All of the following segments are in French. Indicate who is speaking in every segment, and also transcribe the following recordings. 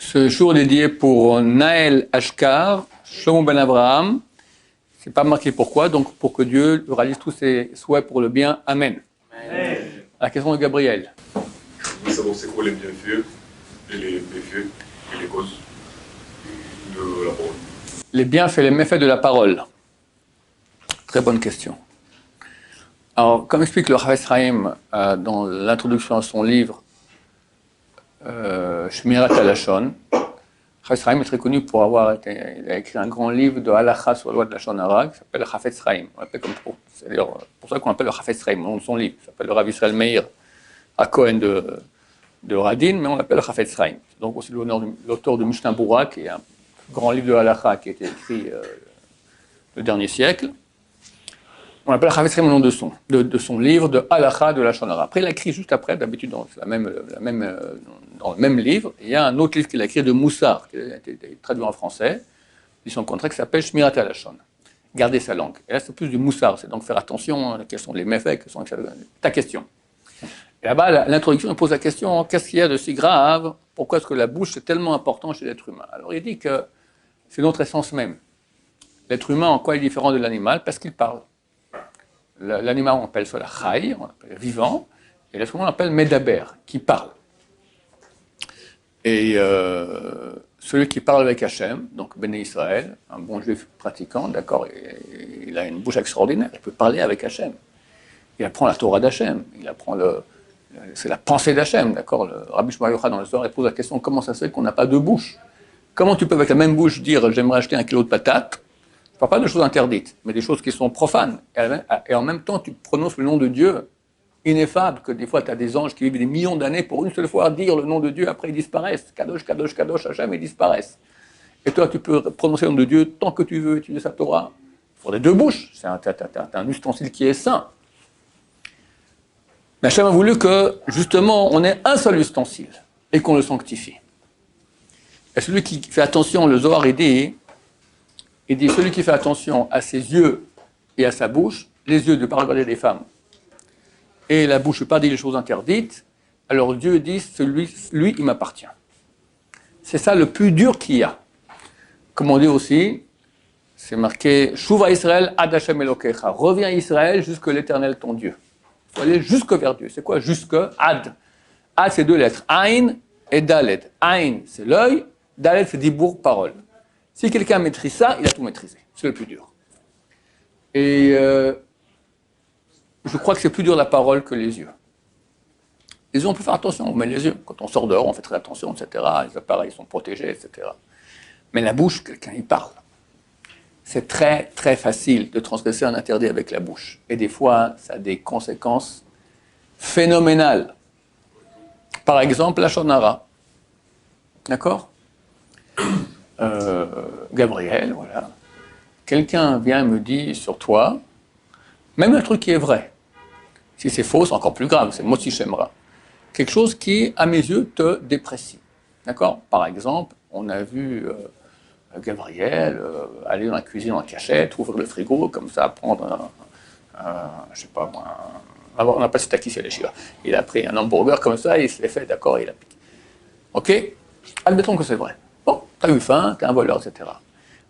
Speaker 1: Ce jour dédié pour Naël Ashkar, Shlomo Ben Abraham. C'est pas marqué pourquoi, donc pour que Dieu réalise tous ses souhaits pour le bien. Amen. Amen. La question de Gabriel.
Speaker 2: Je veux savoir c'est quoi les bienfaits et les méfaits et les causes de la parole.
Speaker 1: Les bienfaits et les méfaits de la parole. Très bonne question. Alors, comme explique le Chafetz Chaim dans l'introduction à son livre Shmirat HaLashon, Chafetz Chaim est très connu pour avoir il a écrit un grand livre de halakha sur la loi de Lashon Hara qui s'appelle le Chafetz Chaim. C'est d'ailleurs pour ça qu'on appelle le Chafetz Chaim, le nom de son livre. Il s'appelle le Rav Israël Meir HaKohen de Radin, mais on l'appelle le Chafetz Chaim. Donc aussi l'auteur de Mishnah Berurah, qui est un grand livre de halakha qui a été écrit le dernier siècle. On l'appelle Chafetz Chaim au nom de son livre de halakha de Lashon Hara. Après, il a écrit juste après, d'habitude dans le même livre, il y a un autre livre qu'il a écrit de Moussar, qui a été traduit en français, édition contraire, qui s'appelle Shmirat HaLashon, garder sa langue. Et là, c'est plus du Moussar, c'est donc faire attention, quels sont les méfaits, quels sont ta question. Et là-bas, l'introduction, il pose la question, qu'est-ce qu'il y a de si grave? Pourquoi est-ce que la bouche est tellement important chez l'être humain? Alors, il dit que c'est notre essence même. L'être humain, en quoi il est différent de l'animal? Parce qu'il parle. L'animal, on appelle ça la chai, on appelle vivant, et l'être humain, on appelle medaber, qui parle. Et celui qui parle avec Hachem, donc Béné Israël, un bon juif pratiquant, d'accord, il a une bouche extraordinaire, il peut parler avec Hachem. Il apprend la Torah d'Hachem, il apprend c'est la pensée d'Hachem, d'accord. Le Rabbi Shmuel Yochai dans le Zohar, il pose la question, comment ça se fait qu'on n'a pas deux bouches? Comment tu peux avec la même bouche dire j'aimerais acheter 1 kilo de patates? Je ne parle pas de choses interdites, mais des choses qui sont profanes. Et en même temps, tu prononces le nom de Dieu, ineffable, que des fois, tu as des anges qui vivent des millions d'années pour une seule fois dire le nom de Dieu, après ils disparaissent. Kadosh, Kadosh, Kadosh, Hachem, ils disparaissent. Et toi, tu peux prononcer le nom de Dieu tant que tu veux, utiliser sa Torah. Il faudrait deux bouches. C'est un ustensile qui est saint. Mais Hachem a voulu que, justement, on ait un seul ustensile et qu'on le sanctifie. Et celui qui fait attention, le Zohar, il dit, celui qui fait attention à ses yeux et à sa bouche, les yeux de ne pas regarder les femmes, et la bouche de ne pas dire les choses interdites, alors Dieu dit, lui, il m'appartient. C'est ça le plus dur qu'il y a. Comme on dit aussi, c'est marqué, Shuva Israël ad Hashem Elokecha, reviens Israël jusque l'Éternel ton Dieu. Il faut aller jusque vers Dieu. C'est quoi jusque? Ad. Ad, c'est deux lettres, Ain et Dalet. Ain, c'est l'œil, Dalet, c'est dibour, parole. Si quelqu'un maîtrise ça, il a tout maîtrisé. C'est le plus dur. Et je crois que c'est plus dur la parole que les yeux. Les yeux, on peut faire attention, on met les yeux. Quand on sort dehors, on fait très attention, etc. Les appareils sont protégés, etc. Mais la bouche, quelqu'un y parle. C'est très, très facile de transgresser un interdit avec la bouche. Et des fois, ça a des conséquences phénoménales. Par exemple, la Lashon Hara. D'accord? Gabriel, voilà. Quelqu'un vient et me dit sur toi, même un truc qui est vrai. Si c'est faux, c'est encore plus grave, c'est Motsi Shemra. Quelque chose qui, à mes yeux, te déprécie. D'accord? Par exemple, on a vu Gabriel aller dans la cuisine en cachette, ouvrir le frigo, comme ça, prendre je sais pas moi, on appelle ça taquis à l'échiva. Il a pris un hamburger comme ça, il se l'est fait, d'accord, il a piqué. Ok? Admettons que c'est vrai. Bon, t'as eu faim, t'es un voleur, etc.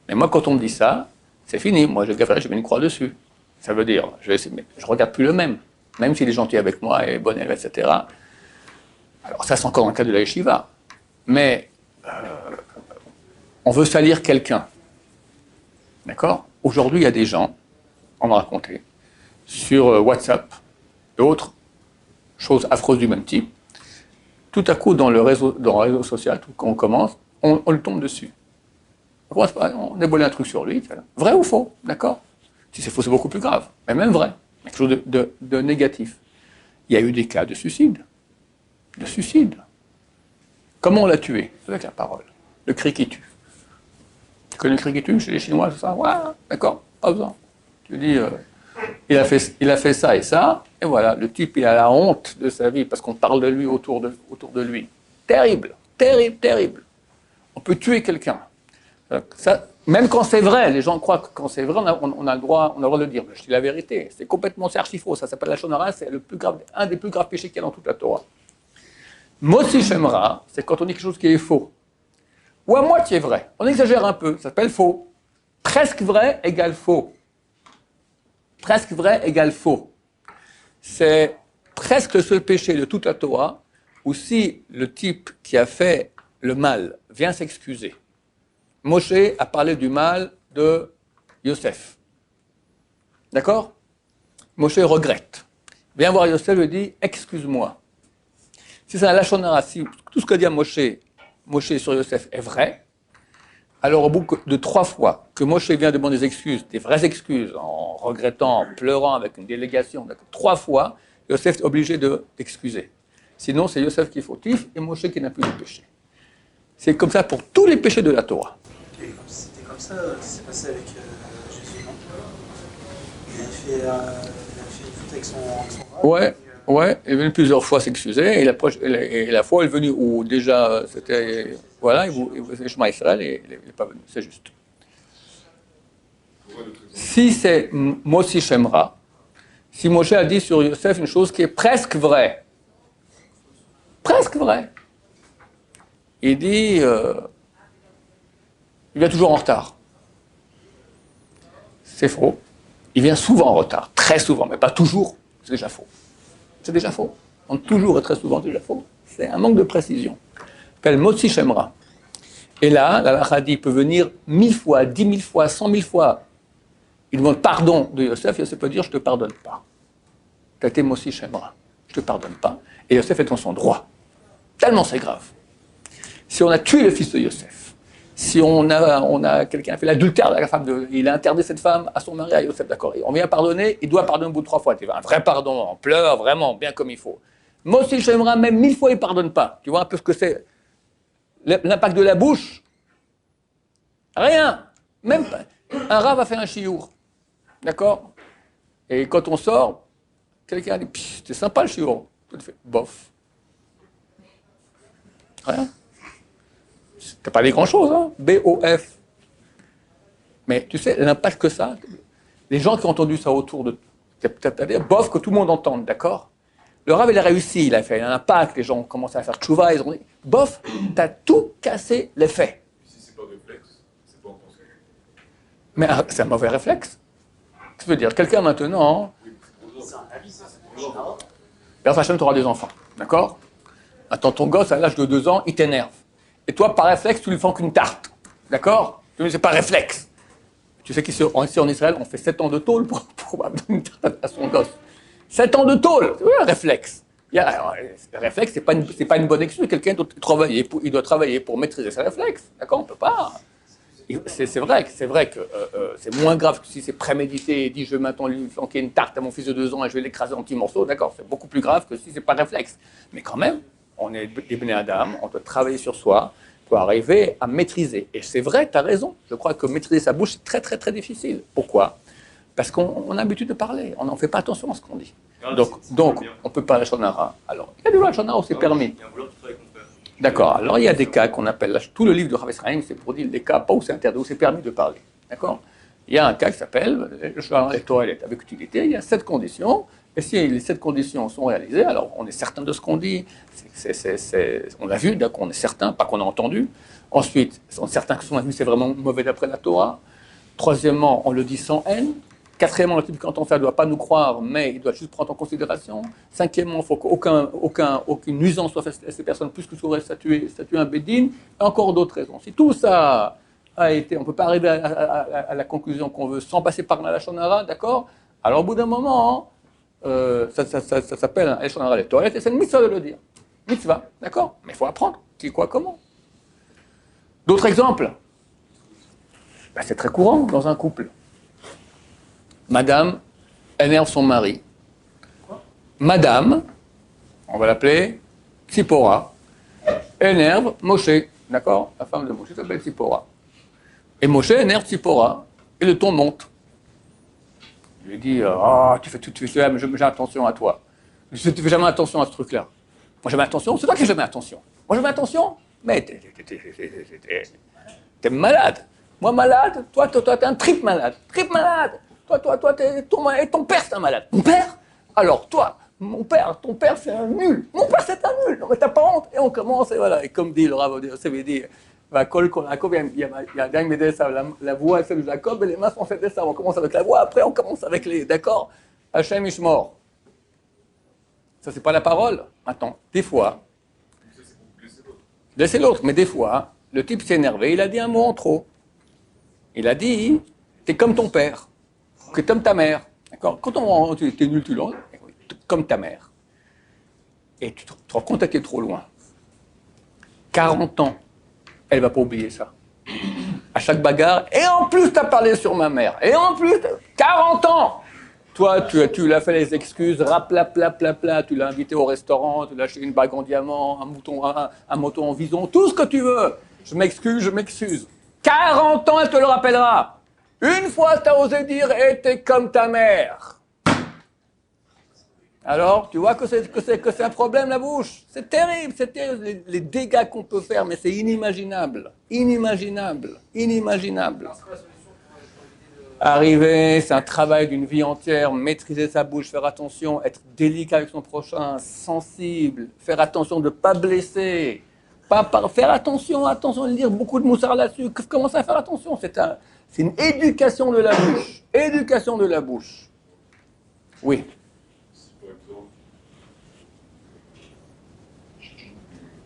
Speaker 1: Mais moi, quand on me dit ça, c'est fini. Moi, Gabriel, je mets une croix dessus. Ça veut dire, je ne regarde plus le même s'il est gentil avec moi et bon élève, etc. Alors ça, c'est encore un cas de la yeshiva. Mais on veut salir quelqu'un. D'accord? Aujourd'hui, il y a des gens, on m'a raconté, sur WhatsApp, d'autres choses affreuses du même type. Tout à coup, dans le réseau social, quand on commence, on le tombe dessus. On dévoile un truc sur lui. Vrai ou faux? D'accord? Si c'est faux, c'est beaucoup plus grave. Mais même vrai. Quelque chose de négatif. Il y a eu des cas de suicide. De suicide. Comment on l'a tué? Avec la parole. Le cri qui tue. Tu connais le cri qui tue chez les Chinois, c'est ça? Ouais, d'accord, pas besoin. Tu dis, il a fait ça et ça, et voilà, le type, il a la honte de sa vie parce qu'on parle de lui autour de lui. Terrible, terrible, terrible. On peut tuer quelqu'un. Ça, même quand c'est vrai, les gens croient que quand c'est vrai, on a le droit de le dire. Je dis la vérité, c'est archi faux. Ça s'appelle la Lashon Hara, c'est un des plus graves péchés qu'il y a dans toute la Torah. Motsi Shemra, c'est quand on dit quelque chose qui est faux. ou à moitié vrai. On exagère un peu, ça s'appelle faux. Presque vrai égale faux. Presque vrai égale faux. C'est presque le seul péché de toute la Torah où si le type qui a fait le mal vient s'excuser. Moshe a parlé du mal de Yosef. D'accord? Moshe regrette. Vient voir Yosef et lui dit « Excuse-moi ». Si c'est un lachon hara, si tout ce que dit Moshe sur Yosef est vrai, alors au bout de 3 fois que Moshe vient demander des excuses, des vraies excuses, en regrettant, en pleurant avec une délégation, 3 fois, Yosef est obligé d'excuser. Sinon, c'est Yosef qui est fautif et Moshe qui n'a plus de péché. C'est comme ça pour tous les péchés de la Torah.
Speaker 3: C'était comme ça qui s'est passé avec Jésus, non? Il a fait une faute avec son bras.
Speaker 1: Ouais, il est venu plusieurs fois s'excuser, et la fois est venue où déjà c'était. Voilà, il faisait Shema Israël et il n'est pas venu, c'est juste. Si c'est Moshe Shemra, si Moshe a dit sur Yosef une chose qui est presque vraie, il dit il vient toujours en retard. C'est faux. Il vient souvent en retard, très souvent, mais pas toujours, c'est déjà faux. C'est déjà faux. Donc toujours et très souvent, c'est déjà faux. C'est un manque de précision. Ça s'appelle Motzi Shemra. Et là, la halakha dit, il peut venir 1000 fois, 10 000 fois, 100 000 fois. Il demande pardon de Yosef. Yosef peut dire, je ne te pardonne pas. Tu as été Motzi Shemra. Je ne te pardonne pas. Et Yosef est dans son droit. Tellement c'est grave. Si on a tué le fils de Yosef, si on a quelqu'un a fait l'adultère de la femme, il a interdit cette femme à son mari, à Yosef, d'accord, on vient pardonner, il doit pardonner au bout de 3 fois. Tu vois, un vrai pardon, on pleure vraiment, bien comme il faut. Moshe Shemra, même 1000 fois, il ne pardonne pas. Tu vois un peu ce que c'est l'impact de la bouche? Rien. Même pas. Un rav a fait un chiour. D'accord? Et quand on sort, quelqu'un a dit, c'était sympa le chiour. Tout fait, bof. Rien. T'as pas dit grand-chose, hein? B-O-F. Mais tu sais, l'impact que ça, les gens qui ont entendu ça autour de... C'est-à-dire, bof, que tout le monde entende, d'accord? Le Rav, il a réussi, il a fait un impact, les gens ont commencé à faire tchouva, ils ont dit, bof, t'as tout cassé l'effet.
Speaker 2: Si c'est pas réflexe, c'est pas en pensée.
Speaker 1: Mais c'est un mauvais réflexe. Qu'est-ce que tu veux dire? Quelqu'un maintenant...
Speaker 3: C'est un avis, ça, c'est pour Shemra.
Speaker 1: Personne Hachem, tu auras des enfants, d'accord? Attends, ton gosse, à l'âge de 2 ans, il t'énerve. Et toi, par réflexe, tu lui fais qu'une tarte, d'accord? Tu dis, c'est pas réflexe. Tu sais qu'ici en Israël, on fait 7 ans de tôle pour donner une tarte à son gosse. 7 ans de tôle, c'est un réflexe. Le réflexe, c'est pas une bonne excuse. Quelqu'un doit travailler pour maîtriser ses réflexes. D'accord? On ne peut pas. C'est vrai que c'est moins grave que si c'est prémédité et dit je vais maintenant lui flanquer une tarte à mon fils de 2 ans et je vais l'écraser en petits morceaux. D'accord? C'est beaucoup plus grave que si c'est pas réflexe. Mais quand même, on est des Bnei Adam, on doit travailler sur soi pour arriver à maîtriser. Et c'est vrai, tu as raison. Je crois que maîtriser sa bouche, c'est très, très, très difficile. Pourquoi? Parce qu'on a l'habitude de parler. On n'en fait pas attention à ce qu'on dit. Donc on peut pas lachon hara. Alors, il y a des lachon hara où c'est permis. D'accord. Alors, il y a des cas qu'on appelle... Tout le livre de Rav Israël, c'est pour dire des cas, pas où c'est interdit, où c'est permis de parler. D'accord? Il y a un cas qui s'appelle le choix des toilettes avec utilité. Il y a 7 conditions. Et si les 7 conditions sont réalisées, alors on est certain de ce qu'on dit. On l'a vu, donc on est certain, pas qu'on a entendu. Ensuite, on est certain que ce qu'on a vu, c'est vraiment mauvais d'après la Torah. Troisièmement, on le dit sans haine. Quatrièmement, le type, quand on fait, ne doit pas nous croire, mais il doit juste prendre en considération. Cinquièmement, il faut qu'aucune nuisance soit faite à ces personnes, plus que ce aurait statué un bédine. Et encore d'autres raisons. Si tout ça a été, on ne peut pas arriver à la conclusion qu'on veut sans passer par la lachon hara, d'accord? Alors au bout d'un moment, ça s'appelle un lachon hara les toilettes, et c'est une mitzvah de le dire. Mitzvah, d'accord? Mais il faut apprendre. Qui, quoi, comment? D'autres exemples? Ben, c'est très courant dans un couple. Madame énerve son mari. Madame, on va l'appeler Tzipora, énerve Moshe, d'accord? La femme de Moshe s'appelle Tzipora. Et Moshe énerve Tzipora, et le ton monte. Il lui dit, tu fais, mais j'ai attention à toi. Je ne fais jamais attention à ce truc-là. Moi, jamais attention, c'est toi qui fais jamais attention. Moi, jamais attention, mais t'es malade. Moi, malade, toi, t'es un trip malade. Trip malade. Toi, et ton père, c'est un malade. Mon père? Alors, toi, ton père, c'est un nul. Mon père, c'est un nul. Non, mais t'as pas honte. Et on commence, et voilà. Et comme dit le Rav, ça veut dire, La voix, c'est de Jacob, et les mains sont faites de ça. On commence avec la voix, après on commence avec les. D'accord? Hachem Ishmor. Ça, c'est pas la parole. Attends, des fois. Laissez l'autre, mais des fois, le type s'est énervé, il a dit un mot en trop. Il a dit, t'es comme ton père, t'es comme ta mère. D'accord? Quand t'es nul, tu l'as, comme ta mère. Et tu te rends compte que t'es trop loin. 40 ans, elle va pas oublier ça. À chaque bagarre, et en plus t'as parlé sur ma mère, et en plus, 40 ans. Toi, tu l'as fait les excuses, pla, tu l'as invité au restaurant, tu l'as acheté une bague en diamant, un moto en vison, tout ce que tu veux. Je m'excuse. 40 ans, elle te le rappellera. Une fois, tu as osé dire, hey, t'es comme ta mère. Alors, tu vois que c'est un problème, la bouche. C'est terrible, les dégâts qu'on peut faire, mais c'est inimaginable. Arriver, c'est un travail d'une vie entière, maîtriser sa bouche, faire attention, être délicat avec son prochain, sensible, faire attention de ne pas blesser, faire attention, lire beaucoup de moussard là-dessus, commencer à faire attention, c'est une éducation de la bouche, Oui.
Speaker 2: Par exemple, je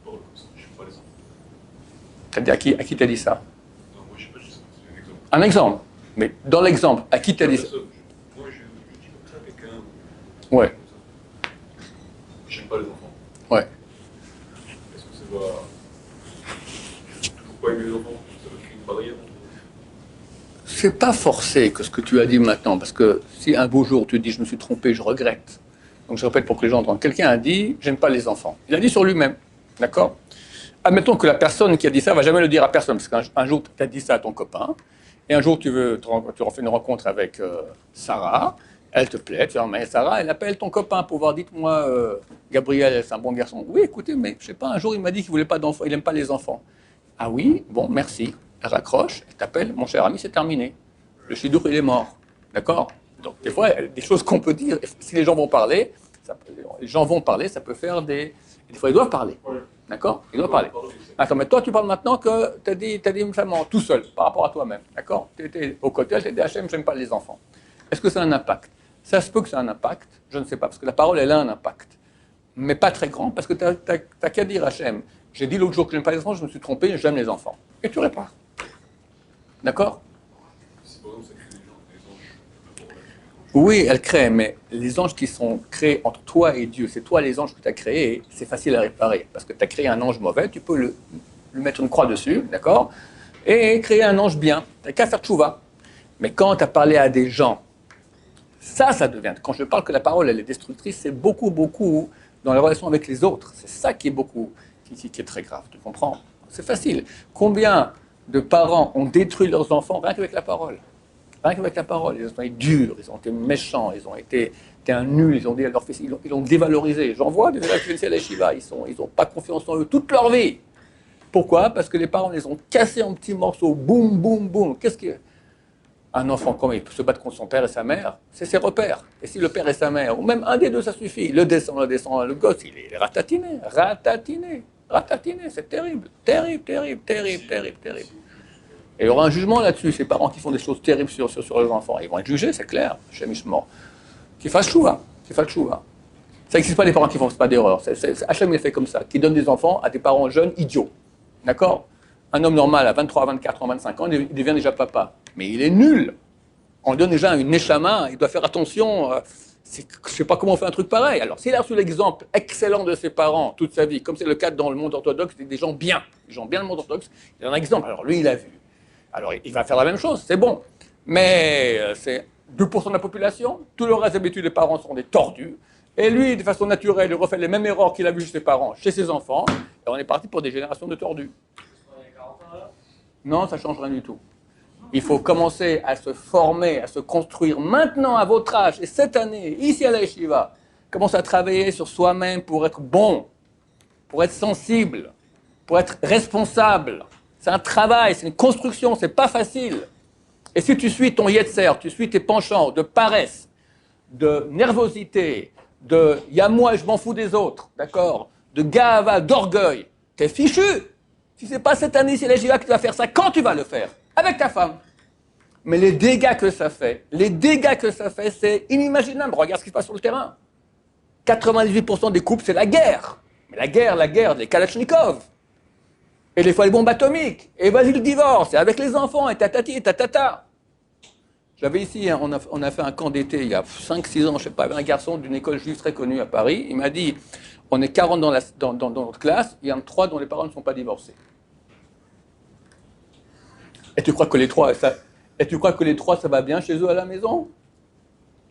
Speaker 2: parle comme ça, je n'aime pas les enfants.
Speaker 1: C'est-à-dire, à qui t'as dit ça?
Speaker 2: Non, moi je sais pas, c'est un exemple.
Speaker 1: Un exemple. Mais dans l'exemple, à qui t'as dit ça?
Speaker 2: Moi je dis comme ça à quelqu'un.
Speaker 1: Ouais.
Speaker 2: J'aime pas les enfants.
Speaker 1: Ouais.
Speaker 2: Est-ce que ça va toujours pas aimer les enfants? Ça va créer une barrière?
Speaker 1: C'est pas forcé que ce que tu as dit maintenant, parce que si un beau jour tu dis je me suis trompé, je regrette. Donc je répète pour que les gens entendent. Quelqu'un a dit j'aime pas les enfants. Il a dit sur lui-même, d'accord? Admettons que la personne qui a dit ça va jamais le dire à personne, parce qu'un jour tu as dit ça à ton copain, et un jour tu refais une rencontre avec Sarah, elle te plaît, tu dis mais Sarah, elle appelle ton copain pour voir, dites-moi, Gabriel, c'est un bon garçon. Oui, écoutez, mais je sais pas, un jour il m'a dit qu'il voulait pas d'enfants, il aime pas les enfants. Ah oui, bon, merci. Elle raccroche, elle t'appelle, mon cher ami, c'est terminé. Le chidour, il est mort. D'accord? Donc, des fois, il y a des choses qu'on peut dire. Si les gens vont parler, ça peut faire des. Des fois, ils doivent parler. D'accord? Ils doivent parler. Attends, mais toi, tu parles maintenant que tu as dit une femme tout seul, par rapport à toi-même. D'accord? Tu étais au côté, tu étais HM, j'aime pas les enfants. Est-ce que ça a un impact? Ça se peut que ça a un impact, je ne sais pas, parce que la parole, elle a un impact. Mais pas très grand, parce que tu n'as qu'à dire HM. J'ai dit l'autre jour que j'aime pas les enfants, je me suis trompé, j'aime les enfants. Et tu réponds. D'accord? Oui, elle crée, mais les anges qui sont créés entre toi et Dieu, c'est toi les anges que tu as créés, c'est facile à réparer. Parce que tu as créé un ange mauvais, tu peux lui mettre une croix dessus, d'accord? Et créer un ange bien. Tu n'as qu'à faire tchouva. Mais quand tu as parlé à des gens, ça devient. Quand je parle que la parole, elle est destructrice, c'est beaucoup dans les relations avec les autres. C'est ça qui est très grave, tu comprends? C'est facile. Combien de parents ont détruit leurs enfants rien qu'avec la parole? Rien qu'avec la parole. Ils ont été durs, ils ont été méchants, ils ont été un nul, ils ont dit à leur fils, ils l'ont dévalorisé. J'en vois des élèves qui viennent à la Shiva, ils n'ont pas confiance en eux toute leur vie. Pourquoi? Parce que les parents les ont cassés en petits morceaux, boum, boum, boum. Qu'est-ce que... Un enfant, comment il peut se battre contre son père et sa mère? C'est ses repères. Et si le père et sa mère, ou même un des deux, ça suffit. Le gosse, il est ratatiné, c'est terrible. Et il y aura un jugement là-dessus, ces parents qui font des choses terribles sur les enfants. Ils vont être jugés, c'est clair, chez Mishmor. Qu'ils fassent chouva. Ça n'existe pas des parents qui ne font pas d'erreur. Hachem est fait comme ça, qui donne des enfants à des parents jeunes idiots. D'accord? Un homme normal à 23, 24 ans, 25 ans, il devient déjà papa. Mais il est nul. On lui donne déjà une neshama, il doit faire attention. Je ne sais pas comment on fait un truc pareil. Alors, s'il a reçu l'exemple excellent de ses parents toute sa vie, comme c'est le cas dans le monde orthodoxe, des gens bien dans le monde orthodoxe, il en a un exemple. Alors, lui, il a vu. Alors, il va faire la même chose, c'est bon. Mais c'est 2% de la population. Tout le reste, d'habitude, les parents sont des tordus. Et lui, de façon naturelle, il refait les mêmes erreurs qu'il a vues chez ses parents, chez ses enfants. Et on est parti pour des générations de tordus. Non, ça ne change rien du tout. Il faut commencer à se former, à se construire maintenant à votre âge. Et cette année, ici à la Yeshiva, commence à travailler sur soi-même pour être bon, pour être sensible, pour être responsable. C'est un travail, c'est une construction, c'est pas facile. Et si tu suis ton yetzer, tu suis tes penchants de paresse, de nervosité, de « y'a moi et je m'en fous des autres », d'accord, de gava, d'orgueil, t'es fichu. Si ce n'est pas cette année, c'est la Yeshiva que tu vas faire ça, quand tu vas le faire? Avec ta femme. Mais les dégâts que ça fait, c'est inimaginable. Regarde ce qui se passe sur le terrain. 98% des couples, c'est la guerre. Mais la guerre des Kalachnikov. Et des fois les bombes atomiques. Et vas-y le divorce, et avec les enfants, et tatati, et tatata. J'avais ici, on a fait un camp d'été il y a 5-6 ans, je ne sais pas, avec un garçon d'une école juive très connue à Paris. Il m'a dit, on est 40 dans notre classe, il y en a 3 dont les parents ne sont pas divorcés. Et tu crois que les 3, ça va bien chez eux à la maison?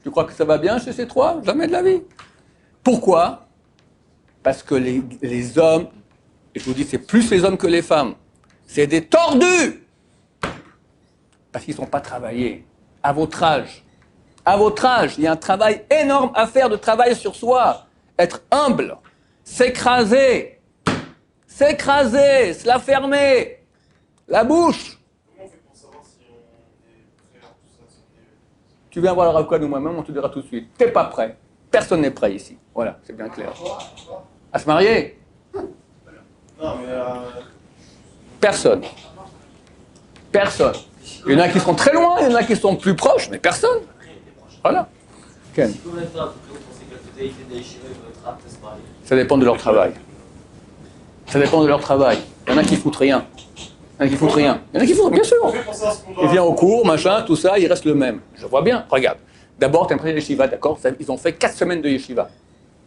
Speaker 1: Tu crois que ça va bien chez ces 3? Jamais de la vie. Pourquoi? Parce que les hommes, et je vous dis, c'est plus les hommes que les femmes, c'est des tordus. Parce qu'ils ne sont pas travaillés. À votre âge, il y a un travail énorme à faire de travail sur soi. Être humble, s'écraser, se la fermer, la bouche.
Speaker 4: Comment on fait pour savoir si on est prêt à tout ça, si on est...
Speaker 1: Tu viens voir le Rav Kohen ou moi-même, on te dira tout de suite. T'es pas prêt. Personne n'est prêt ici. Voilà, c'est bien clair. À se marier?
Speaker 4: Non, mais...
Speaker 1: Personne. Il y en a qui sont très loin, il y en a qui sont plus proches, mais personne. Voilà. Ken. Ça dépend de leur travail. Il y en a qui foutent rien. Bien sûr. Il vient au cours, machin, tout ça, il reste le même. Je vois bien. Regarde. D'abord, tu as pris yeshiva, d'accord? Ils ont fait 4 semaines de yeshiva.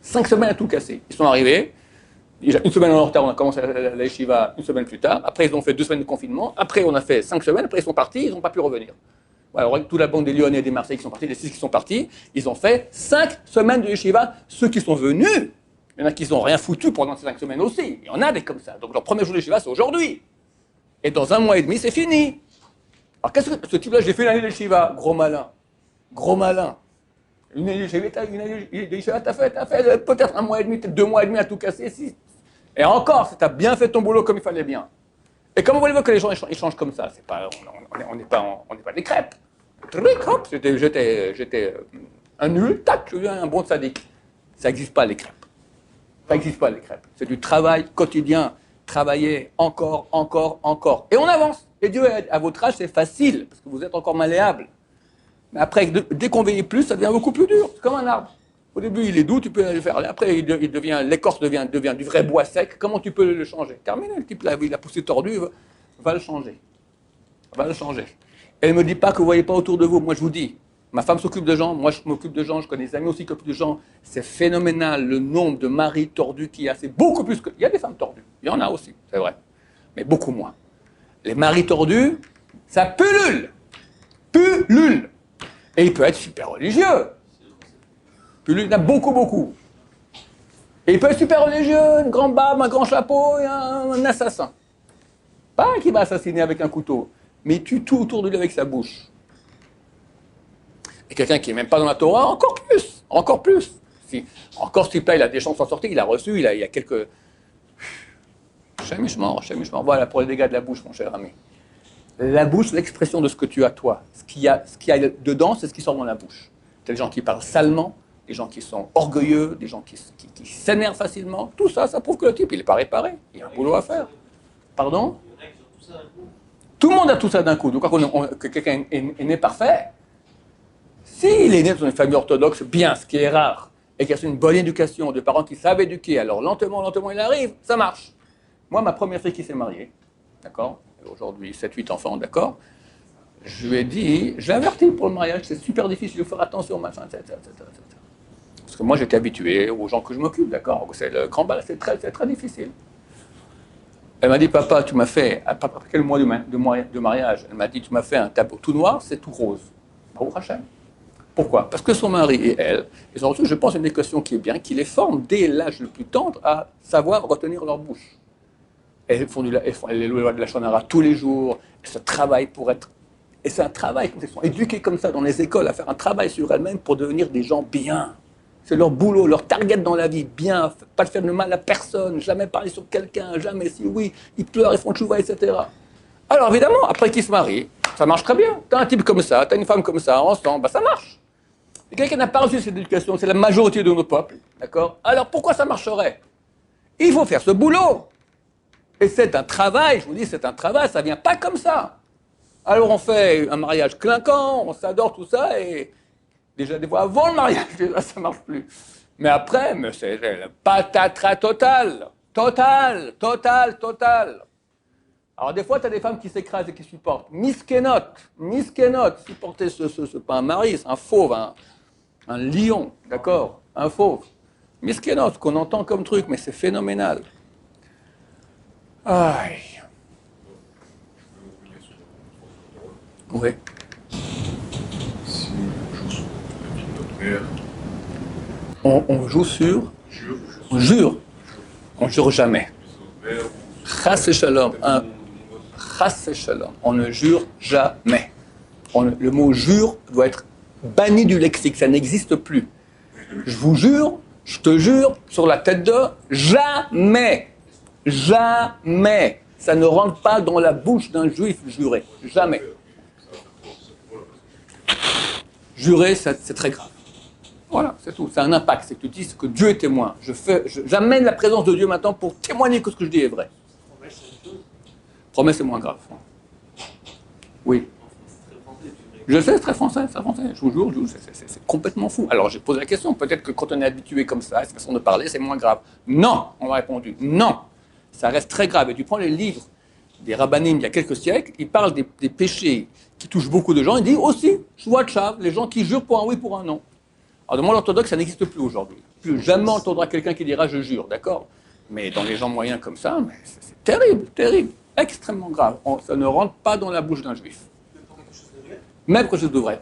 Speaker 1: 5 semaines à tout casser. Ils sont arrivés. Une semaine en retard, on a commencé la yeshiva une semaine plus tard. Après, ils ont fait 2 semaines de confinement. Après, on a fait 5 semaines. Après, ils sont partis. Ils n'ont pas pu revenir. Alors, toute la bande des Lyonnais et des Marseillais qui sont partis, les 6 qui sont partis, ils ont fait 5 semaines de yeshiva. Ceux qui sont venus, il y en a qui n'ont rien foutu pendant ces 5 semaines aussi. Il y en a des comme ça. Donc, leur premier jour de yeshiva, c'est aujourd'hui. Et dans 1 mois et demi, c'est fini. Alors, qu'est-ce que ce type-là, j'ai fait une année de yeshiva. Gros malin. Une année de yeshiva, t'as fait peut-être 1 mois et demi, peut-être 2 mois et demi à tout casser. Et encore, si tu as bien fait ton boulot comme il fallait bien. Et comment voulez-vous que les gens ils changent comme ça? On n'est pas des crêpes. Hop, j'étais un nul, tac, je deviens un bon sadique. Ça n'existe pas les crêpes. C'est du travail quotidien. Travailler encore. Et on avance. Et Dieu, à votre âge, c'est facile, parce que vous êtes encore malléable. Mais après, dès qu'on vieillit plus, ça devient beaucoup plus dur. C'est comme un arbre. Au début, il est doux, tu peux le faire. Après, l'écorce devient du vrai bois sec. Comment tu peux le changer? Terminé, le type là, il a poussé tordu, va le changer. Elle ne me dit pas que vous ne voyez pas autour de vous. Moi, je vous dis, ma femme s'occupe de gens, moi, je m'occupe de gens, je connais des amis aussi qui s'occupent de gens. C'est phénoménal, le nombre de maris tordus qu'il y a. C'est beaucoup plus que... Il y a des femmes tordues, il y en a aussi, c'est vrai. Mais beaucoup moins. Les maris tordus, ça pullule. Et il peut être super religieux. Il y en a beaucoup. Et il peut être super religieux, une grande barbe, un grand chapeau et un assassin. Pas un qui va assassiner avec un couteau, mais il tue tout autour de lui avec sa bouche. Et quelqu'un qui n'est même pas dans la Torah, encore plus. Encore ce type-là, il a des chances d'en sortir, il a reçu, il a quelques... Chémichement. Voilà, pour les dégâts de la bouche, mon cher ami. La bouche, l'expression de ce que tu as, toi. Ce qu'il y a dedans, c'est ce qui sort dans la bouche. C'est des gens qui parlent salement, des gens qui sont orgueilleux, des gens qui s'énervent facilement. Tout ça, ça prouve que le type, il n'est pas réparé. Il y a un boulot à faire. Pardon? Tout le monde a tout ça d'un coup. Donc, que quelqu'un est né parfait, s'il est né dans une famille orthodoxe, bien, ce qui est rare, et qu'il a une bonne éducation, de parents qui savent éduquer, alors lentement, il arrive, ça marche. Moi, ma première fille qui s'est mariée, d'accord? Aujourd'hui, 7-8 enfants, d'accord? Je lui ai dit, je l'ai averti pour le mariage, c'est super difficile, il faut faire attention, machin, etc. Parce que moi, j'étais habitué aux gens que je m'occupe, d'accord? C'est le grand bal, c'est très difficile. Elle m'a dit, papa, tu m'as fait, après quel mois de mariage, elle m'a dit, tu m'as fait un tableau tout noir, c'est tout rose. Baruch Hashem. Pourquoi? Parce que son mari et elle, ils ont reçu, je pense, une éducation qui est bien, qui les forme dès l'âge le plus tendre à savoir retenir leur bouche. Elles font les lois de la Shonara tous les jours, elles se travaillent pour être... Et c'est un travail, elles sont éduquées comme ça dans les écoles, à faire un travail sur elles-mêmes pour devenir des gens bien. C'est leur boulot, leur target dans la vie, bien, pas faire de mal à personne, jamais parler sur quelqu'un, jamais, si oui, ils pleurent, ils font tchouva, etc. Alors évidemment, après qu'ils se marient, ça marche très bien. T'as un type comme ça, t'as une femme comme ça, ensemble, ça marche. Et quelqu'un n'a pas reçu cette éducation, c'est la majorité de nos peuples, d'accord? Alors pourquoi ça marcherait? Il faut faire ce boulot. Et c'est un travail, je vous dis, c'est un travail, ça ne vient pas comme ça. Alors on fait un mariage clinquant, on s'adore, tout ça, et déjà des fois avant le mariage, déjà, ça ne marche plus. Mais après, mais c'est le patatras total. Total. Alors des fois, tu as des femmes qui s'écrasent et qui supportent. Miskenot, supporter ce pas un mari, c'est un fauve, un lion, d'accord, un fauve. Miskenot, ce qu'on entend comme truc, mais c'est phénoménal. Aïe. Oui.
Speaker 2: Si on joue sur la vie de notre mère,
Speaker 1: On joue sur. On jure. On jure jamais. Chas et shalom. Chas et shalom. On ne jure jamais. Le mot jure doit être banni du lexique. Ça n'existe plus. Je vous jure, je te jure, sur la tête de jamais. Jamais. Ça ne rentre pas dans la bouche d'un juif juré. Jamais. Jurer, c'est très grave. Voilà, c'est tout. C'est un impact. C'est que tu dis que Dieu est témoin. J'amène la présence de Dieu maintenant pour témoigner que ce que je dis est vrai.
Speaker 3: Promesse, c'est une chose.
Speaker 1: Promesse, c'est moins grave. Oui. Je sais, c'est très français, Je vous jure, c'est complètement fou. Alors, j'ai posé la question. Peut-être que quand on est habitué comme ça, cette façon de parler, c'est moins grave. Non, on m'a répondu. Non, ça reste très grave. Et tu prends les livres des rabbinim il y a quelques siècles, ils parlent des péchés qui touchent beaucoup de gens. Ils disent aussi, Shvuat Shav, les gens qui jurent pour un oui, pour un non. Alors, dans le monde orthodoxe, ça n'existe plus aujourd'hui. Plus jamais entendra quelqu'un qui dira je jure, d'accord? Mais dans les gens moyens comme ça, mais c'est terrible, extrêmement grave. Ça ne rentre pas dans la bouche d'un juif.
Speaker 3: Même pour quelque chose de vrai.
Speaker 1: Même quelque chose de vrai.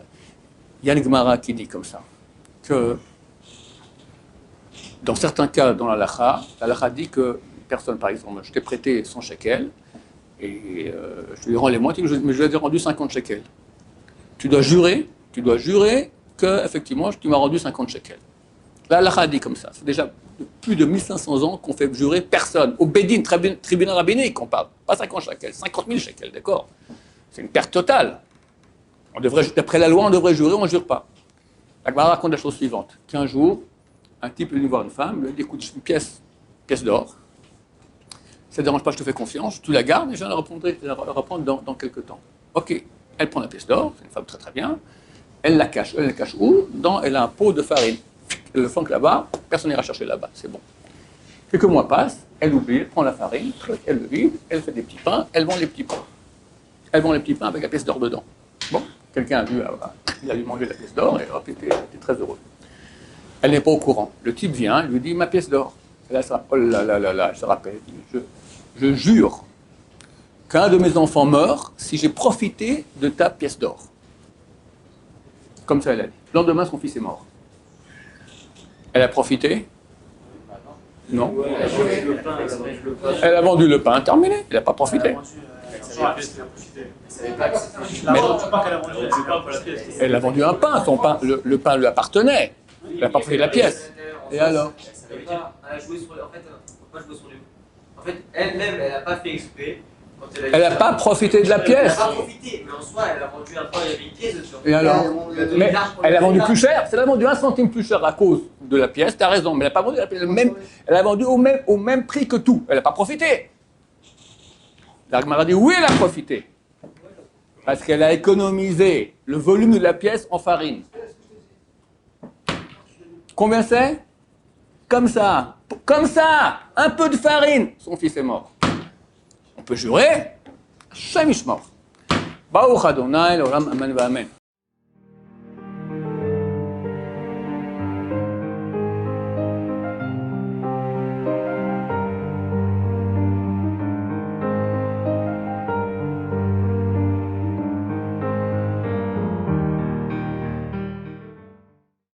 Speaker 1: Il y a une Gemara qui dit comme ça, que dans certains cas, dans la halakha dit que une personne, par exemple, je t'ai prêté 100 shekels, et je lui rends les moitiés, mais je lui ai rendu 50 shekels. Tu dois jurer que, effectivement, tu m'as rendu 50 shekels. La halakha dit comme ça. C'est déjà plus de 1500 ans qu'on fait jurer personne. Au Bédine, tribunal rabbinique, on parle. Pas 50 shekels, 50 000 shekels, d'accord? C'est une perte totale. D'après la loi, on devrait jurer, on ne jure pas. La Gemara raconte la chose suivante. Qu'un jour, un type est venu voir une femme, lui a dit, écoute, une pièce d'or. Ça ne dérange pas, je te fais confiance, tu la gardes et je vais la reprendre dans quelques temps. Ok, elle prend la pièce d'or, c'est une femme très très bien. Elle la cache où? Elle a un pot de farine. Elle le flanque là-bas, personne n'ira chercher là-bas, c'est bon. Quelques mois passent, elle oublie, elle prend la farine, elle le vide, elle fait des petits pains, elle vend les petits pains. Elle vend les petits pains avec la pièce d'or dedans. Bon, quelqu'un a vu, il a dû manger la pièce d'or et hop, il était très heureux. Elle n'est pas au courant. Le type vient, il lui dit, ma pièce d'or. Et là, oh là là là là, elle se rappelle. Je jure qu'un de mes enfants meurt si j'ai profité de ta pièce d'or. Comme ça, elle a dit. Le lendemain, son fils est mort. Elle a profité? Non. Elle a vendu le pain, terminé. Elle n'a pas profité. Elle a vendu un pain, son pain, le pain lui appartenait. Elle n'a pas pris la pièce. Et alors?
Speaker 5: Elle a joué sur le. En fait, on peut pas jouer sur le. En fait, elle-même, elle n'a pas fait exprès.
Speaker 1: Elle n'a pas profité de la pièce.
Speaker 5: Elle n'a pas profité, mais en soi, elle a vendu un pain, il y avait une pièce dessus.
Speaker 1: Et alors? Mais elle a vendu plus cher. Elle a vendu 1 centime plus cher à cause de la pièce. Tu as raison, mais elle n'a pas vendu la pièce. Elle a vendu au même prix que tout. Elle n'a pas profité. La Gemara dit oui, elle a profité. Parce qu'elle a économisé le volume de la pièce en farine. Combien c'est? Comme ça, un peu de farine. Son fils est mort. On peut jurer, Hashem Yishmor. Baruch Adonai, l'olam, amen, amen.